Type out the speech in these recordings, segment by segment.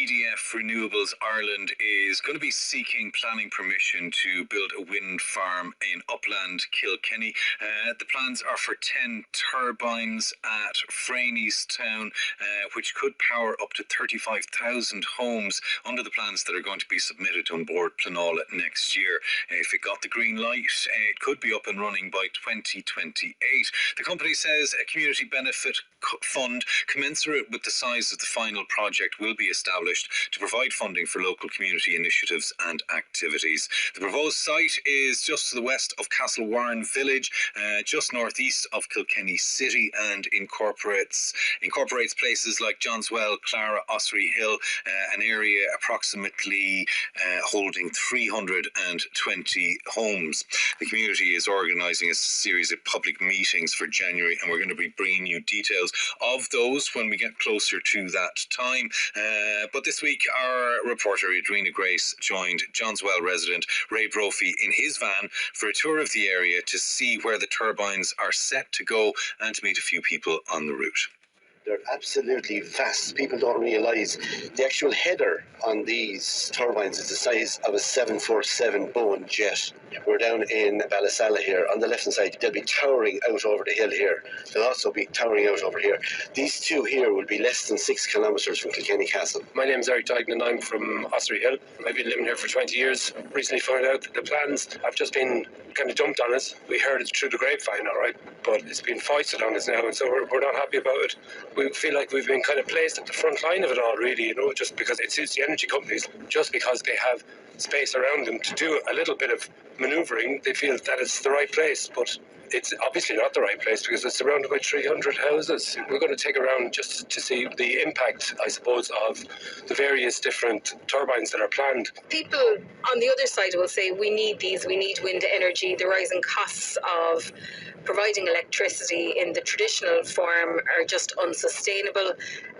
EDF Renewables Ireland is going to be seeking planning permission to build a wind farm in upland Kilkenny. The plans are for 10 turbines at Frainiestown, which could power up to 35,000 homes under the plans that are going to be submitted on board Pleanála next year. If it got the green light, it could be up and running by 2028. The company says a community benefit fund commensurate with the size of the final project will be established to provide funding for local community initiatives and activities. The proposed site is just to the west of Castlewarren village, just northeast of Kilkenny city, and incorporates places like Johnswell, Clara, Ossory Hill, an area approximately holding 320 homes. The community is organising a series of public meetings for January, and we're going to be bringing you details of those when we get closer to that time. But this week, our reporter Edwina joined Johnswell resident Ray Brophy in his van for a tour of the area to see where the turbines are set to go and to meet a few people on the route. They're absolutely vast. People don't realise the actual header on these turbines is the size of a 747 Boeing jet. We're down in Ballasalla here. On the left-hand side, they'll be towering out over the hill here. They'll also be towering out over here. These two here will be less than 6 kilometres from Kilkenny Castle. My name is Dignan. I'm from Ossory Hill. I've been living here for 20 years. Recently found out that the plans have just been kind of dumped on us. We heard it through the grapevine, all right, but it's been foisted on us now, and so we're not happy about it. We feel like we've been kind of placed at the front line of it all, really, just because it suits the energy companies, just because they have space around them to do a little bit of manoeuvring. They feel that it's the right place, but it's obviously not the right place because it's surrounded by 300 houses. We're going to take around just to see the impact, I suppose, of the various different turbines that are planned. People on the other side will say we need these, we need wind energy. The rising costs of providing electricity in the traditional form are just unsustainable.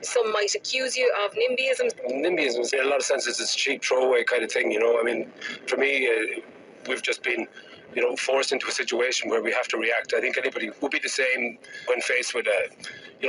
Some might accuse you of NIMBYism. NIMBYism, in a lot of senses, it's a cheap throwaway kind of thing, I mean, for me, we've just been forced into a situation where we have to react. I think anybody would be the same when faced with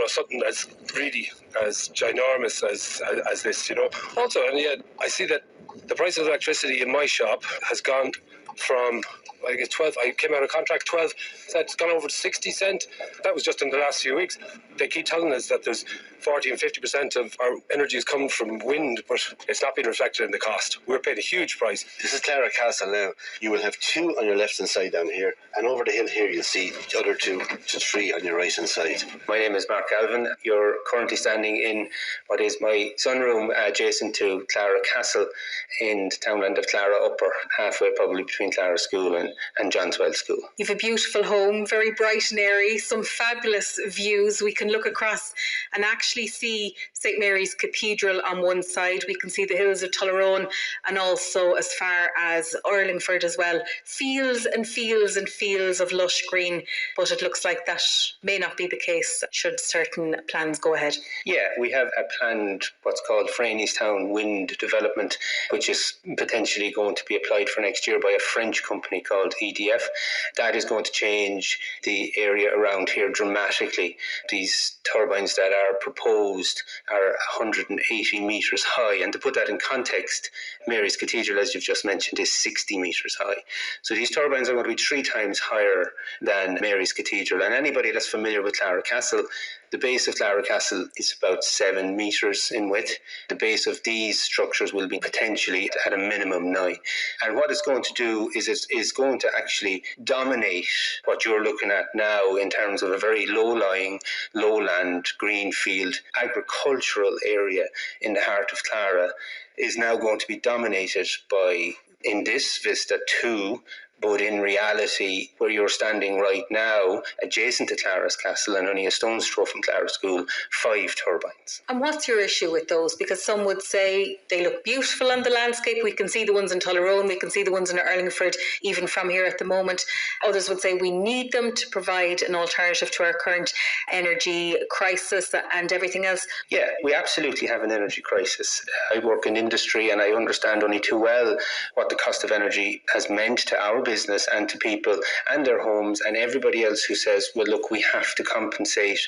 something as really as ginormous as this, Also, and yet I see that the price of electricity in my shop has gone from, I guess, 12, I came out of contract 12, so it's gone over to 60 cents. That was just in the last few weeks. They keep telling us that there's 40 and 50% of our energy is coming from wind, but it's not being reflected in the cost. We're paying a huge price. This is Clara Castle now. You will have 2 on your left-hand side down here, and over the hill here you'll see the other 2 to 3 on your right-hand side. My name is Galvin. You're currently standing in what is my sunroom adjacent to Clara Castle in the townland of Clara Upper, halfway probably between Clara School and Johnswell School. You have a beautiful home, very bright and airy, some fabulous views. We can look across and actually see St Mary's Cathedral on one side. We can see the hills of Tullaroan and also as far as Urlingford as well. Fields and fields and fields of lush green, but it looks like that may not be the case should certain plans go ahead. Yeah, we have a planned what's called Frainiestown wind development, which is potentially going to be applied for next year by a French company called EDF. That is going to change the area around here dramatically. These turbines that are proposed are 180 metres high, and to put that in context, Mary's Cathedral, as you've just mentioned, is 60 metres high. So these turbines are going to be 3 times higher than Mary's Cathedral, and anybody that's familiar with Clara Castle, the base of Clara Castle is about 7 metres in width. The base of these structures will be potentially at a minimum 9. And what it's going to do is it's going to actually dominate what you're looking at now in terms of a very low-lying, lowland, greenfield, agricultural area in the heart of Clara is now going to be dominated by, in this vista, 2, but in reality, where you're standing right now, adjacent to Clara's Castle and only a stone's throw from Clara's School, 5 turbines. And what's your issue with those? Because some would say they look beautiful on the landscape. We can see the ones in Tullaroan, we can see the ones in Urlingford, even from here at the moment. Others would say we need them to provide an alternative to our current energy crisis and everything else. Yeah, we absolutely have an energy crisis. I work in industry and I understand only too well what the cost of energy has meant to our business and to people and their homes, and everybody else who says, well, look, we have to compensate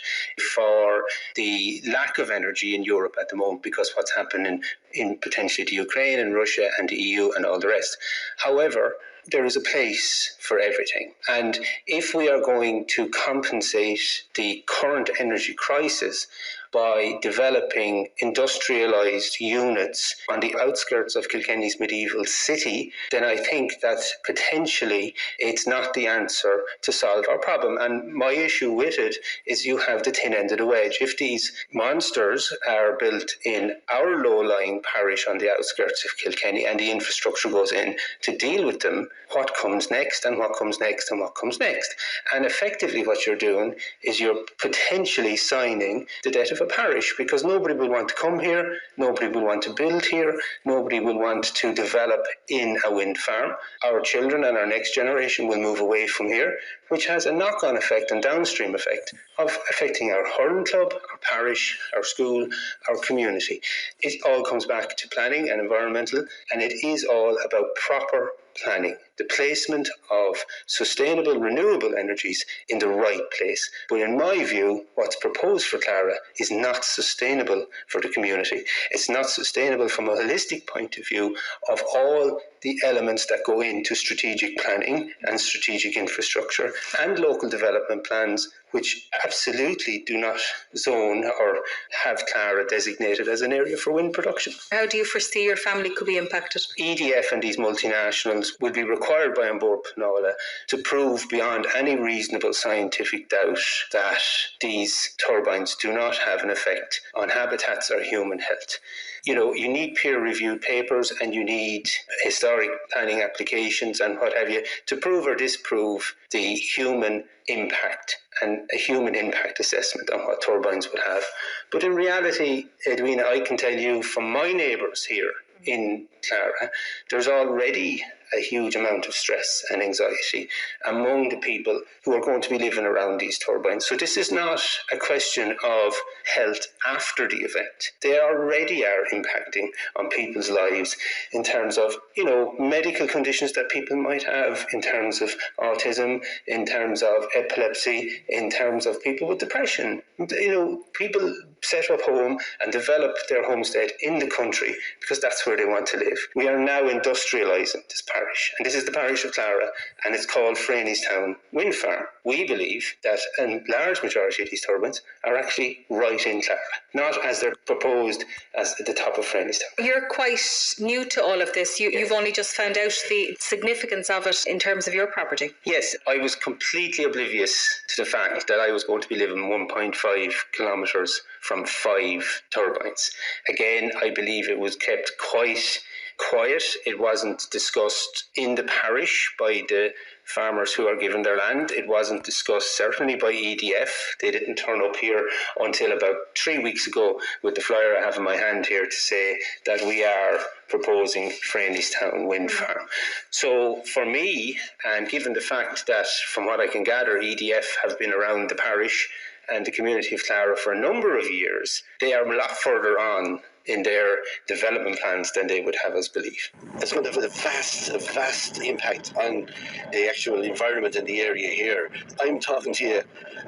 for the lack of energy in Europe at the moment because what's happening in potentially the Ukraine and Russia and the EU and all the rest. However, there is a place for everything. And if we are going to compensate the current energy crisis by developing industrialised units on the outskirts of Kilkenny's medieval city, then I think that potentially it's not the answer to solve our problem. And my issue with it is you have the thin end of the wedge. If these monsters are built in our low-lying parish on the outskirts of Kilkenny and the infrastructure goes in to deal with them, what comes next and what comes next and what comes next? And effectively what you're doing is you're potentially signing the death of a parish, because nobody will want to come here, nobody will want to build here, nobody will want to develop in a wind farm. Our children and our next generation will move away from here, which has a knock-on effect and downstream effect of affecting our hurling club, our parish, our school, our community. It all comes back to planning and environmental, and it is all about proper planning, the placement of sustainable renewable energies in the right place. But in my view, what's proposed for Clara is not sustainable for the community. It's not sustainable from a holistic point of view of all the elements that go into strategic planning and strategic infrastructure and local development plans, which absolutely do not zone or have Clara designated as an area for wind production. How do you foresee your family could be impacted? EDF and these multinationals will be required by An Bord Pleanála to prove beyond any reasonable scientific doubt that these turbines do not have an effect on habitats or human health. You know, you need peer-reviewed papers and you need historic planning applications and what have you to prove or disprove the human impact and a human impact assessment on what turbines would have. But in reality, Edwina, I can tell you from my neighbours here in Clara, there's already a huge amount of stress and anxiety among the people who are going to be living around these turbines. So this is not a question of health after the event. They already are impacting on people's lives in terms of, you know, medical conditions that people might have, in terms of autism, in terms of epilepsy, in terms of people with depression. You know, people set up home and develop their homestead in the country because that's where they want to live. We are now industrialising this parish, and this is the parish of Clara, and it's called Frainiestown Wind Farm. We believe that a large majority of these turbines are actually right in Clara, not as they're proposed as at the top of Frainiestown. You're quite new to all of this. You've only just found out the significance of it in terms of your property. Yes, I was completely oblivious to the fact that I was going to be living 1.5 kilometres from 5 turbines. Again, I believe it was kept quite quiet. It wasn't discussed in the parish by the farmers who are given their land. It wasn't discussed certainly by EDF. They didn't turn up here until about 3 weeks ago with the flyer I have in my hand here to say that we are proposing Frainiestown Wind Farm. So for me, and given the fact that from what I can gather, EDF have been around the parish and the community of Clara for a number of years, they are a lot further on in their development plans than they would have us believe. It's going to have a vast impact on the actual environment in the area here. I'm talking to you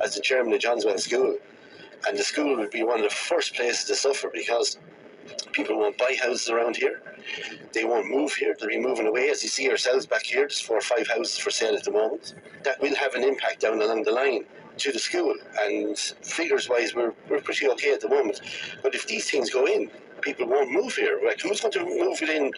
as the chairman of Johnswell School, and the school would be one of the first places to suffer because people won't buy houses around here. They won't move here. They'll be moving away. As you see yourselves back here, there's 4 or 5 houses for sale at the moment. That will have an impact down along the line to the school, and figures-wise, we're pretty okay at the moment. But if these things go in, people won't move here. Like, who's going to move within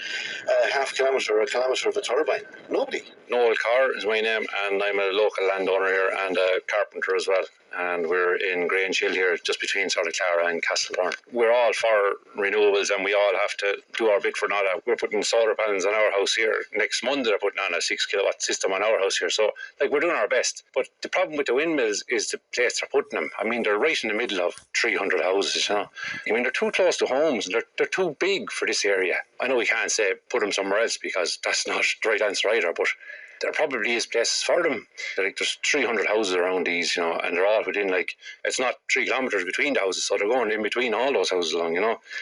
a half kilometre or a kilometre of a turbine? Nobody. Noel Corr is my name, and I'm a local landowner here and a carpenter as well. And we're in Grange Hill here, just between sort of Clara and Castlewarren. We're all for renewables, and we all have to do our bit for that. We're putting solar panels on our house here. Next Monday, they're putting on a 6 kilowatt system on our house here. So, like, we're doing our best. But the problem with the windmills is the place they're putting them. I mean, they're right in the middle of 300 houses, you know. I mean, they're too close to homes. They're too big for this area. I know we can't say put them somewhere else because that's not the right answer either, but there probably is places for them. There's 300 houses around these, and they're all within, it's not 3 kilometres between the houses, so they're going in between all those houses along,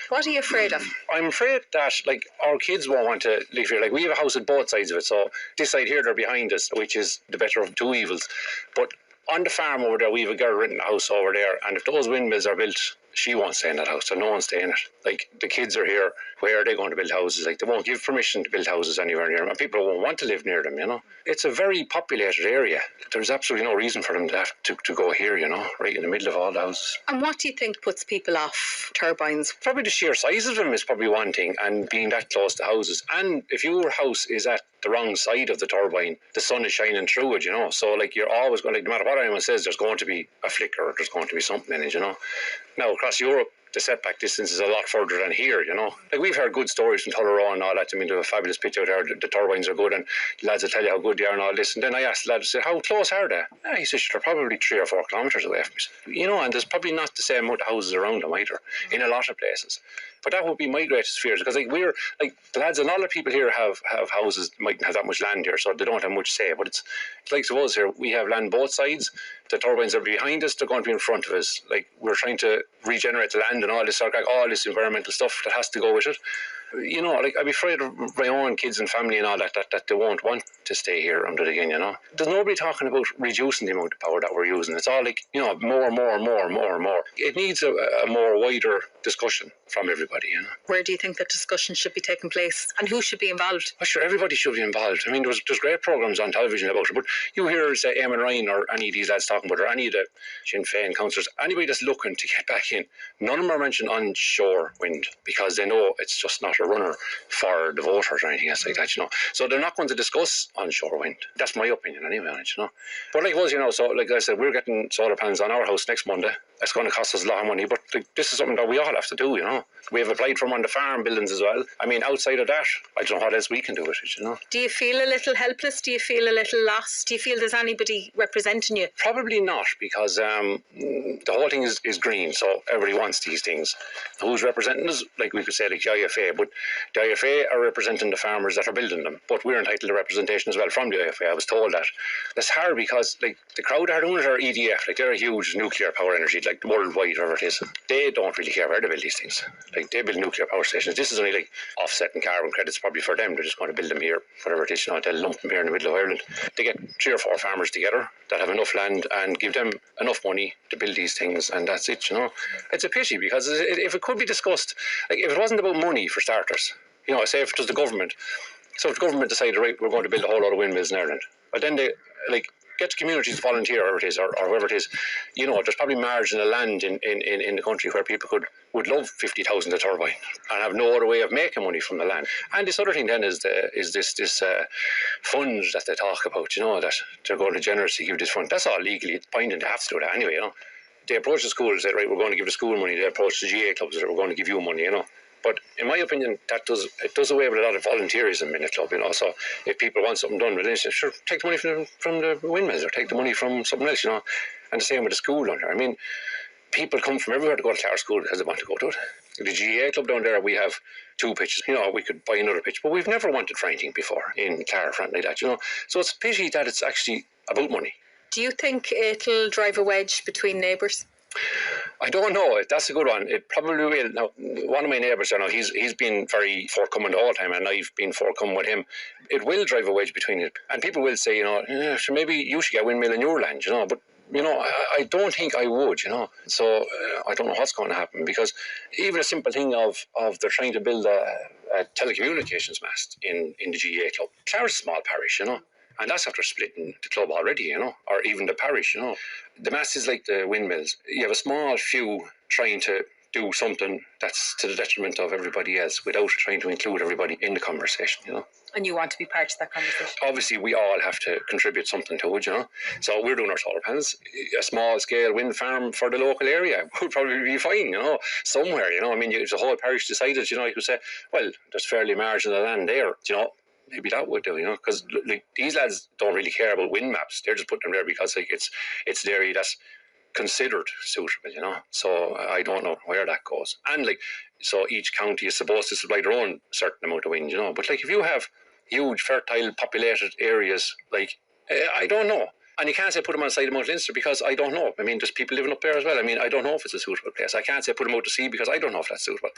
What are you afraid of? I'm afraid that, our kids won't want to live here. We have a house at both sides of it, so this side here, they're behind us, which is the better of 2 evils. But on the farm over there, we have a girl renting a house over there, and if those windmills are built, she won't stay in that house, so no one's staying in it. The kids are here, where are they going to build houses? They won't give permission to build houses anywhere near them, and people won't want to live near them, It's a very populated area. There's absolutely no reason for them to have to go here, right in the middle of all the houses. And what do you think puts people off turbines? Probably the sheer size of them is probably one thing, and being that close to houses. And if your house is at the wrong side of the turbine, the sun is shining through it, So you're always going, no matter what anyone says, there's going to be a flicker, or there's going to be something in it, Now across Europe, the setback distance is a lot further than here, we've heard good stories from Tullerone and all that. I mean, they have a fabulous pitch out there, the turbines are good, and the lads will tell you how good they are and all this. And then I asked the lad, I said, how close are they? He said, they're probably 3 or 4 kilometres away from me. And there's probably not the same amount of houses around them either, in a lot of places. But that would be my greatest fear, because we're the lads and all the people here have houses, mightn't have that much land here, so they don't have much say. But it's like us here, we have land both sides. The turbines are behind us, they're going to be in front of us. We're trying to regenerate the land and all this all this environmental stuff that has to go with it. I'd be afraid of my own kids and family and all that they won't want to stay here under the gun, There's nobody talking about reducing the amount of power that we're using. It's all more. It needs a more wider discussion from everybody, Where do you think that discussion should be taking place, and who should be involved? Well, sure, everybody should be involved. I mean, there's great programmes on television about it, but you hear, say, Eamon Ryan or any of these lads talking about it, or any of the Sinn Féin councillors, anybody that's looking to get back in, none of them are mentioned onshore wind, because they know it's just not a runner for the voters or anything else like that, So they're not going to discuss onshore wind. That's my opinion anyway on it, But so like I said, we're getting solar panels on our house next Monday. It's going to cost us a lot of money, but this is something that we all have to do, We have applied for them on the farm buildings as well. I mean, outside of that, I don't know what else we can do with it, Do you feel a little helpless? Do you feel a little lost? Do you feel there's anybody representing you? Probably not, because the whole thing is green, so everybody wants these things. Who's representing us? We could say the IFA, but the IFA are representing the farmers that are building them, but we're entitled to representation as well from the IFA. I was told that. That's hard, because the crowd that are doing it are EDF, they're a huge nuclear power energy, worldwide, whatever it is. They don't really care where they build these things. They build nuclear power stations. This is only offsetting carbon credits probably for them. They're just going to build them here, whatever it is, they'll lump them here in the middle of Ireland. They get 3 or 4 farmers together that have enough land and give them enough money to build these things, and that's it, It's a pity, because if it could be discussed, if it wasn't about money for starters, say if it was the government. So if the government decided, right, we're going to build a whole lot of windmills in Ireland, but then they get the communities to volunteer, or whoever it is, or whoever it is. There's probably marginal land in the country where people would love 50,000 a turbine and have no other way of making money from the land. And this other thing then is this fund that they talk about, that they're going to generously give this fund. That's all legally binding. They have to do that anyway, They approach the school and say, right, we're going to give the school money. They approach the GA clubs and say, we're going to give you money, But in my opinion, it does away with a lot of volunteerism in a club, So if people want something done, well, they say, sure, take the money from the windmills, or take the money from something else, And the same with the school down there. I mean, people come from everywhere to go to Clara School because they want to go to it. The GA club down there, we have 2 pitches. We could buy another pitch, but we've never wanted for anything before in Clara, or like that, So it's a pity that it's actually about money. Do you think it'll drive a wedge between neighbours? I don't know. That's a good one. It probably will. Now, one of my neighbours, he's been very forthcoming the whole time, and I've been forthcoming with him. It will drive a wedge between it. And people will say, so maybe you should get a windmill in your land, but I don't think I would, So I don't know what's going to happen, because even a simple thing of they're trying to build a telecommunications mast in the GA club. Clara's a small parish, And that's after splitting the club already, or even the parish, The mast is like the windmills. You have a small few trying to do something that's to the detriment of everybody else without trying to include everybody in the conversation, And you want to be part of that conversation? Obviously, we all have to contribute something to it, So we're doing our solar panels. A small-scale wind farm for the local area would probably be fine, somewhere, I mean, if the whole parish decided, you could say, well, there's fairly marginal land there, maybe that would do, because these lads don't really care about wind maps. They're just putting them there because it's the area that's considered suitable, So I don't know where that goes. And so each county is supposed to supply their own certain amount of wind, But if you have huge, fertile, populated areas. Like, I don't know. And you can't say put them on the side of Mount Leinster because I don't know. I mean, there's people living up there as well. I mean, I don't know if it's a suitable place. I can't say put them out to sea because I don't know if that's suitable.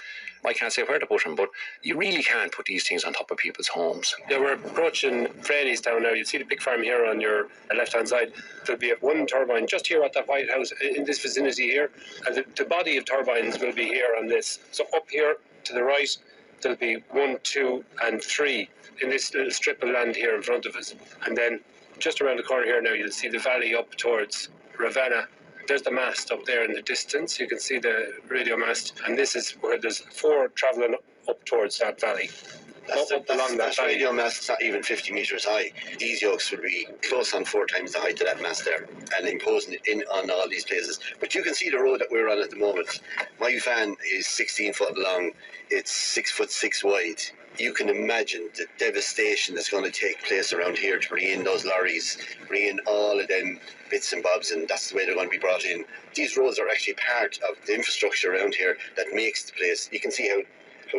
I can't say where to put them, but you really can't put these things on top of people's homes. Yeah, we're approaching Frainie's Town now. You see the pig farm here on your left-hand side. There'll be one turbine just here at that White House in this vicinity here, and the body of turbines will be here on this. So up here to the right, there'll be 1, 2, and 3 in this little strip of land here in front of us. And then just around the corner here now, you'll see the valley up towards Ravenna. There's the mast up there in the distance. You can see the radio mast, and this is where there's 4 travelling up towards that valley. That radio mast is not even 50 metres high. These yokes would be close on 4 times the height of that mast there, and imposing it in on all these places. But you can see the road that we're on at the moment. My van is 16 foot long. It's 6'6" wide. You can imagine the devastation that's going to take place around here to bring in those lorries, bring in all of them bits and bobs, and that's the way they're going to be brought in. These roads are actually part of the infrastructure around here that makes the place. You can see how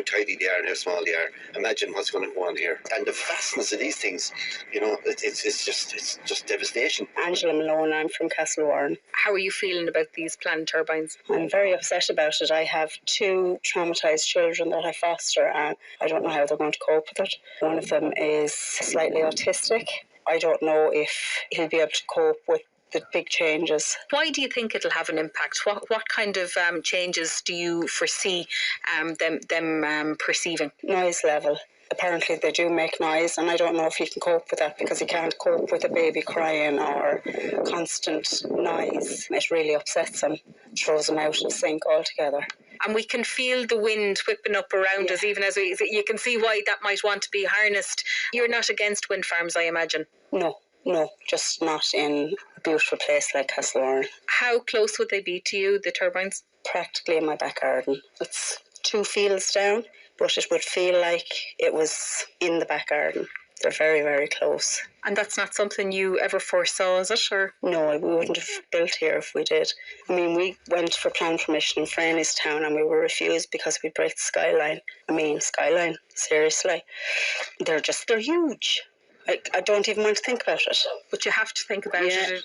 tidy they are and how small they are. Imagine what's going to go on here. And the vastness of these things, you know, it's just devastation. Angela Malone, I'm from Castlewarren. How are you feeling about these planned turbines? I'm very upset about it. I have 2 traumatised children that I foster, and I don't know how they're going to cope with it. One of them is slightly autistic. I don't know if he'll be able to cope with the big changes. Why do you think it'll have an impact? What kind of changes do you foresee them perceiving? Noise level. Apparently they do make noise, and I don't know if he can cope with that because he can't cope with a baby crying or constant noise. It really upsets him, throws him out of sync altogether. And we can feel the wind whipping up around us, even as you can see why that might want to be harnessed. You're not against wind farms, I imagine? No, just not in a beautiful place like Castlewarren. How close would they be to you, the turbines? Practically in my back garden. It's 2 fields down, but it would feel like it was in the back garden. They're very, very close. And that's not something you ever foresaw, is it? Or? No, we wouldn't have built here if we did. I mean, we went for plan permission in Frainie's Town and we were refused because we'd break the skyline. Skyline, seriously. They're huge. I don't even want to think about it. But you have to think about it.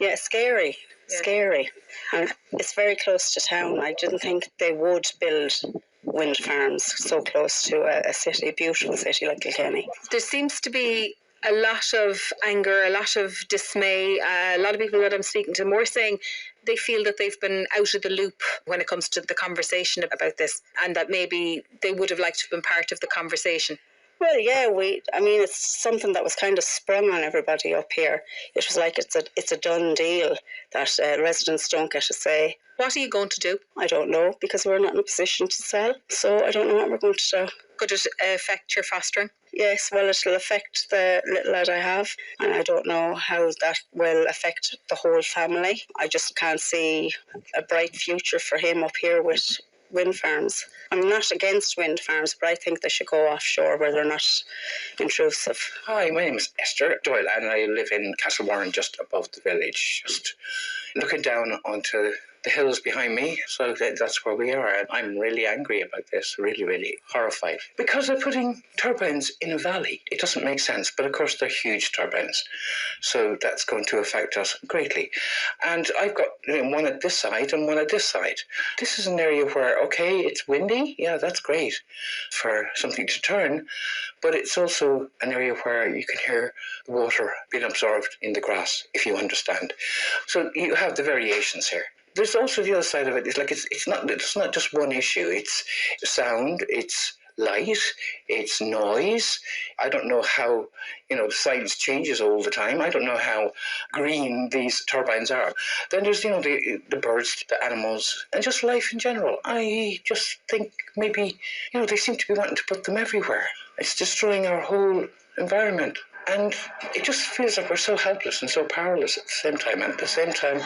Yeah, scary. Scary. And it's very close to town. I didn't think they would build wind farms so close to a city, a beautiful city like Kilkenny. There seems to be a lot of anger, a lot of dismay. A lot of people that I'm speaking to more saying they feel that they've been out of the loop when it comes to the conversation about this, and that maybe they would have liked to have been part of the conversation. Well, yeah, it's something that was kind of sprung on everybody up here. It was like it's a done deal that residents don't get a say. What are you going to do? I don't know, because we're not in a position to sell, so I don't know what we're going to do. Could it affect your fostering? Yes, well, it'll affect the little lad I have, and I don't know how that will affect the whole family. I just can't see a bright future for him up here with wind farms. I'm not against wind farms, but I think they should go offshore where they're not intrusive. Hi, my name is Ester, Doyle, and I live in Castlewarren, just above the village, just looking down onto the hills behind me. So that's where we are. And I'm really angry about this, really, really horrified. Because they're putting turbines in a valley. It doesn't make sense, but of course they're huge turbines. So that's going to affect us greatly. And I've got one at this side and one at this side. This is an area where, okay, it's windy. Yeah, that's great for something to turn. But it's also an area where you can hear the water being absorbed in the grass, if you understand. So you have the variations here. There's also the other side of it. It's like it's not just one issue. It's sound, it's light, it's noise. I don't know how, the science changes all the time. I don't know how green these turbines are. Then there's, the birds, the animals, and just life in general. I just think maybe, they seem to be wanting to put them everywhere. It's destroying our whole environment. And it just feels like we're so helpless and so powerless at the same time. And at the same time,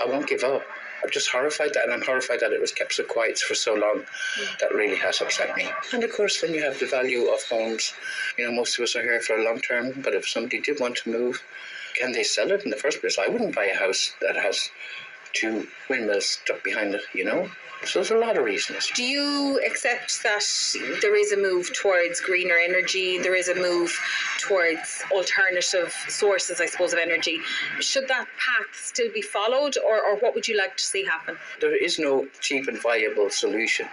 I won't give up. I'm just horrified that, and I'm horrified that it was kept so quiet for so long. That really has upset me. And of course, then you have the value of homes. Most of us are here for a long term, but if somebody did want to move, can they sell it in the first place? I wouldn't buy a house that has 2 windmills stuck behind it, So there's a lot of reasons. Do you accept that there is a move towards greener energy, there is a move towards alternative sources, I suppose, of energy? Should that path still be followed, or what would you like to see happen? There is no cheap and viable solution.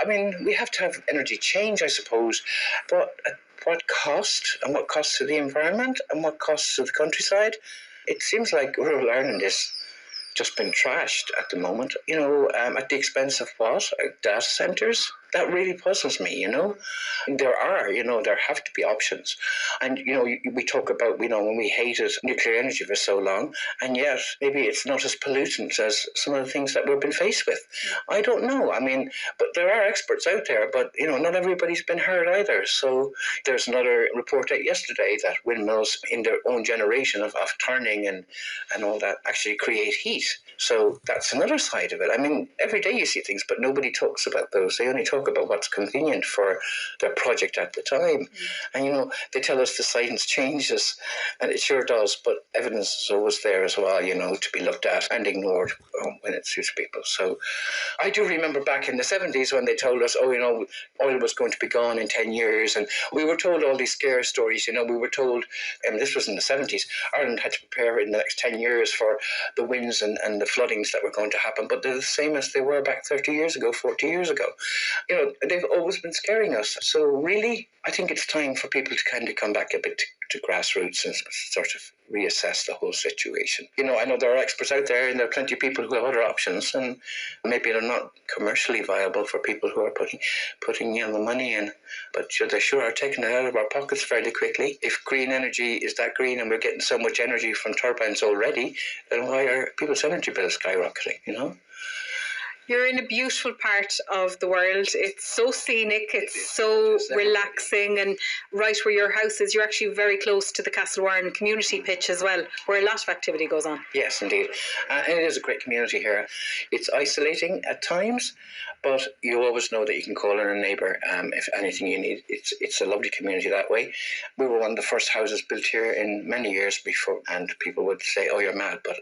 I mean, we have to have energy change, I suppose, but at what cost, and what cost to the environment, and what cost to the countryside? It seems like rural Ireland is just been trashed at the moment, at the expense of what? Data centres? That really puzzles me, There have to be options. And, we talk about, when we hated nuclear energy for so long, and yet maybe it's not as pollutant as some of the things that we've been faced with. I don't know. I mean, but there are experts out there, but, not everybody's been heard either. So there's another report out yesterday that windmills in their own generation of turning and all that actually create heat. So that's another side of it. I mean, every day you see things, but nobody talks about those. They only talk about what's convenient for their project at the time. And, they tell us the science changes, and it sure does, but evidence is always there as well, to be looked at and ignored when it suits people. So I do remember back in the 70s when they told us, oil was going to be gone in 10 years. And we were told all these scare stories, we were told, and this was in the 70s, Ireland had to prepare in the next 10 years for the winds and the floodings that were going to happen. But they're the same as they were back 30 years ago, 40 years ago. They've always been scaring us. So really, I think it's time for people to kind of come back a bit to grassroots and sort of reassess the whole situation. I know there are experts out there, and there are plenty of people who have other options, and maybe they're not commercially viable for people who are putting the money in, but they sure are taking it out of our pockets fairly quickly. If green energy is that green and we're getting so much energy from turbines already, then why are people's energy bills skyrocketing, You're in a beautiful part of the world. It's so scenic, it's so relaxing, and right where your house is, you're actually very close to the Castlewarren community pitch as well, where a lot of activity goes on. Yes, indeed. And it is a great community here. It's isolating at times, but you always know that you can call in a neighbour if anything you need. It's a lovely community that way. We were one of the first houses built here in many years before, and people would say, "Oh, you're mad," but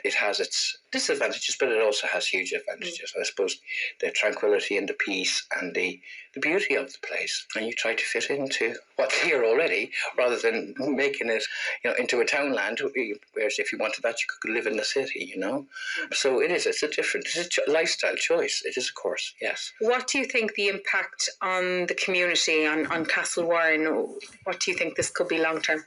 it has its disadvantages, but it also has huge advantages. I suppose the tranquility and the peace and the beauty of the place, and you try to fit into what's here already, rather than making it, into a townland. Whereas if you wanted that, you could live in the city. So it's a lifestyle choice. It is, of course, yes. What do you think the impact on the community, on Castlewarren? What do you think this could be long term?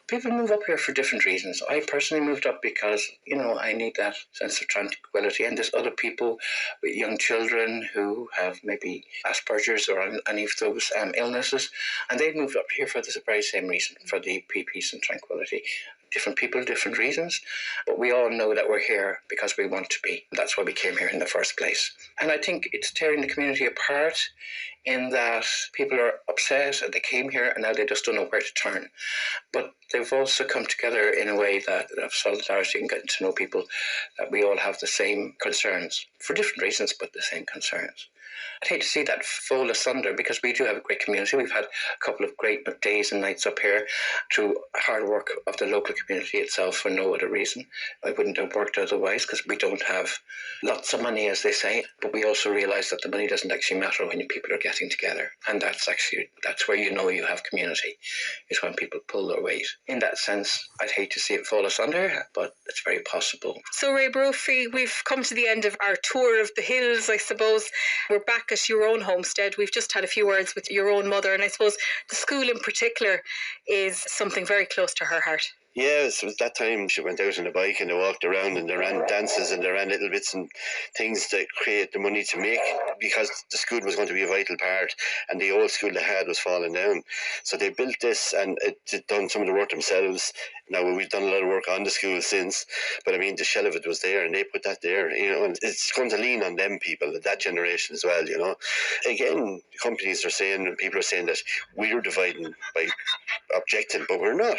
People move up here for different reasons. I personally moved up because, I need that sense of tranquility. And there's other people with young children who have maybe Asperger's or any of those illnesses. And they've moved up here for the very same reason, for the peace and tranquility. Different people, different reasons, but we all know that we're here because we want to be. That's why we came here in the first place. And I think it's tearing the community apart in that people are upset and they came here and now they just don't know where to turn. But they've also come together in a way that of solidarity and getting to know people, that we all have the same concerns, for different reasons, but the same concerns. I'd hate to see that fall asunder, because we do have a great community. We've had a couple of great days and nights up here through hard work of the local community itself for no other reason. I wouldn't have worked otherwise, because we don't have lots of money, as they say, but we also realise that the money doesn't actually matter when people are getting together. And that's where you have community, is when people pull their weight. In that sense, I'd hate to see it fall asunder, but it's very possible. So, Ray Brophy, we've come to the end of our tour of the hills, I suppose. We're back at your own homestead. We've just had a few words with your own mother, and I suppose the school in particular is something very close to her heart. Yes, it was that time she went out on a bike and they walked around and they ran dances and they ran little bits and things to create the money to make, because the school was going to be a vital part and the old school they had was falling down. So they built this and it done some of the work themselves. Now, we've done a lot of work on the school since, but I mean, the shell of it was there and they put that there, and it's going to lean on them people, that generation as well, Again, companies are saying, and people are saying that we're dividing by objecting, but we're not.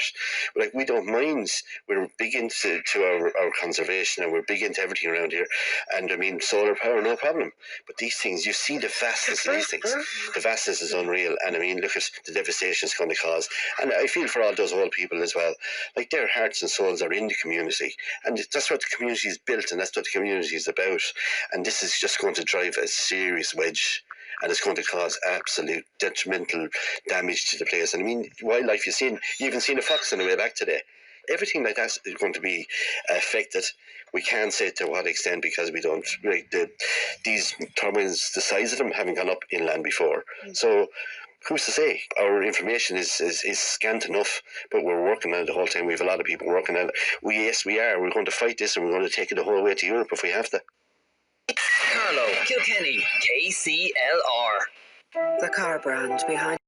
Like, we don't mind. We're big into our conservation, and we're big into everything around here. And I mean, solar power, no problem. But these things, you see the vastness of these things. The vastness is unreal. And I mean, look at the devastation it's going to cause. And I feel for all those old people as well. Like, their hearts and souls are in the community. And that's what the community is built, and that's what the community is about. And this is just going to drive a serious wedge, and it's going to cause absolute detrimental damage to the place. And I mean, wildlife, you even seen a fox on the way back today. Everything like that is going to be affected. We can't say to what extent, because we don't, like, these turbines, the size of them haven't gone up inland before. So who's to say? Our information is scant enough, but we're working on it the whole time. We have a lot of people working on it. Yes, we are. We're going to fight this, and we're going to take it the whole way to Europe if we have to. Carlo, Kilkenny, KCLR. The car brand behind